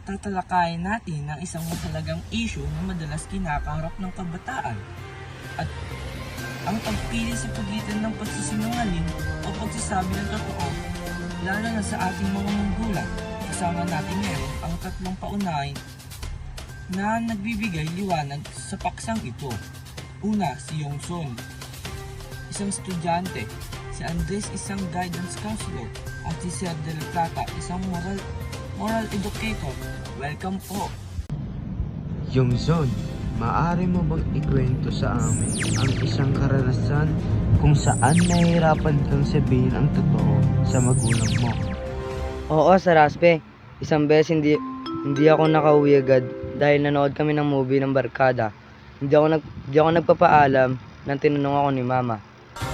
tatalakayin natin ang isang mahalagang issue na madalas kinakaharap ng kabataan at ang pagpili sa pagitan ng pagsisinungaling o pagsasabi ng totoo, lalo na sa ating mga magulang. Kasama natin ngayon ang tatlong paunahin na nagbibigay liwanag sa paksang ito. Una, si Yongson, isang estudyante; si Andres, isang guidance counselor; at si Sir De La Plata, isang moral educator. Welcome po! Yongson, maaari mo bang ikwento sa amin ang isang karanasan kung saan nahihirapan kang sabihin ang totoo sa magulang mo? Oo, Saraspe. Isang beses hindi ako nakauwi agad dahil nanood kami ng movie ng barkada. Hindi ako nagpapaalam nang tinanong ako ni Mama.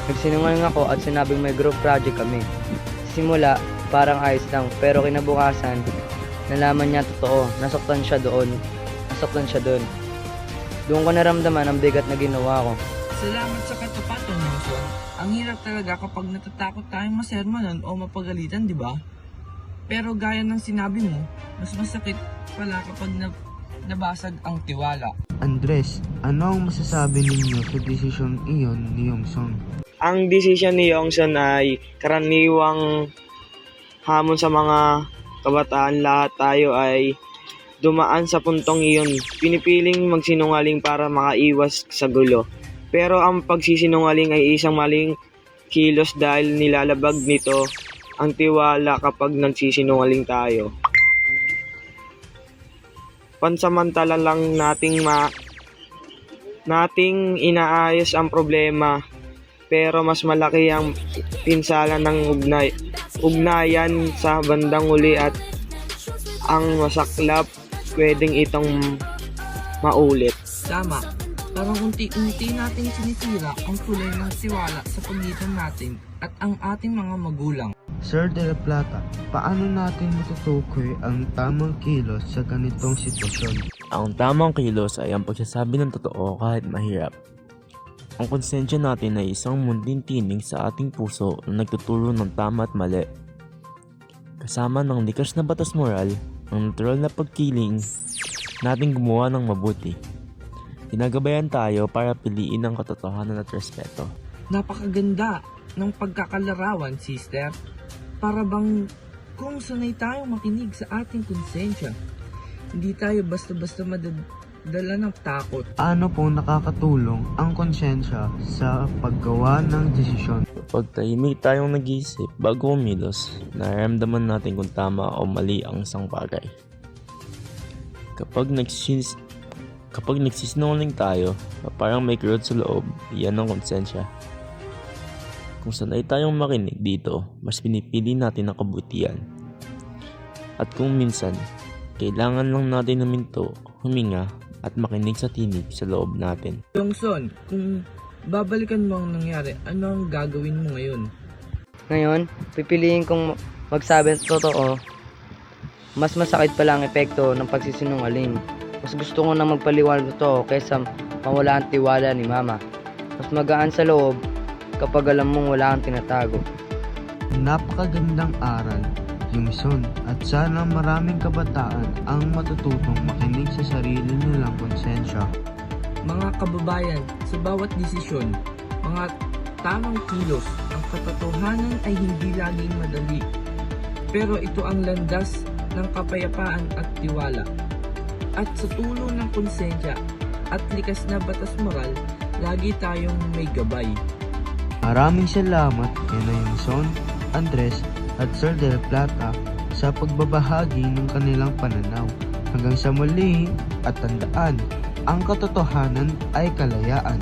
Nagsinungaling ako at sinabing may group project kami. Simula, parang ayos lang, pero kinabukasan, nalaman niya totoo. Nasaktan siya doon. Doon ko naramdaman ang bigat na ginawa ko. Salamat sa katapatan, Yongson. Ang hirap talaga kapag natatakot tayong masermonan o mapagalitan, di ba? Pero gaya ng sinabi mo, mas masakit pala kapag nabasag ang tiwala. Andres, ano ang masasabi ninyo sa desisyon iyon ni Yongson? Ang desisyon ni Yongson ay karaniwang hamon sa mga kabataan. Lahat tayo ay dumaan sa puntong iyon. Pinipiling magsinungaling para makaiwas sa gulo. Pero ang pagsisinungaling ay isang maling kilos dahil nilalabag nito ang tiwala kapag nagsisinungaling tayo. Pansamantala lang nating inaayos ang problema, pero mas malaki ang pinsala ng ugnayan sa bandang huli at ang masaklap pwedeng itong maulit. Tama, parang unti-unti nating sinisira ang kulay ng tiwala sa pagitan natin at ang ating mga magulang. Sir De La Plata, paano natin matutukoy ang tamang kilos sa ganitong sitwasyon? Ang tamang kilos ay ang pagsasabi ng totoo kahit mahirap. Ang konsensya natin ay isang munting tinig sa ating puso na nagtuturo ng tama at mali. Kasama ng likas na batas moral, ang natural na pagkiling natin gumawa ng mabuti. Ginagabayan tayo para piliin ang katotohanan at respeto. Napakaganda ng pagkakalarawan, sister. Para bang kung sanay tayong makinig sa ating konsensya, hindi tayo basta-basta madadala ng takot. Ano po nakakatulong ang konsensya sa paggawa ng desisyon? Kapag tahimik tayong nag-iisip bago umilos, nararamdaman natin kung tama o mali ang isang bagay. Kapag nagsisinungaling tayo, parang may kirot sa loob, yan ang konsensya. Kung sanay tayong makinig dito, mas pinipili natin ang kabutihan. At kung minsan, kailangan lang natin huminto, huminga, at makinig sa tinig sa loob natin. Yongson, kung babalikan mo ang nangyari, ano ang gagawin mo ngayon? Ngayon, pipiliin kong magsabi ng totoo. Mas masakit pala ang epekto ng pagsisinungaling. Mas gusto ko na magpaliwanag totoo kaysa mawala ang tiwala ni Mama. Mas magaan sa loob kapag alam mong wala kang tinatago. Napakagandang aral, Yongson, at sana maraming kabataan ang matututong makinig sa sarili nilang konsensya. Mga kababayan, sa bawat desisyon, mga tamang kilos, ang katotohanan ay hindi laging madali. Pero ito ang landas ng kapayapaan at tiwala. At sa tulong ng konsensya at likas na batas moral, lagi tayong may gabay. Maraming salamat kay Yongson, Andres at Sir De La Plata sa pagbabahagi ng kanilang pananaw. Hanggang sa muli at tandaan, ang katotohanan ay kalayaan.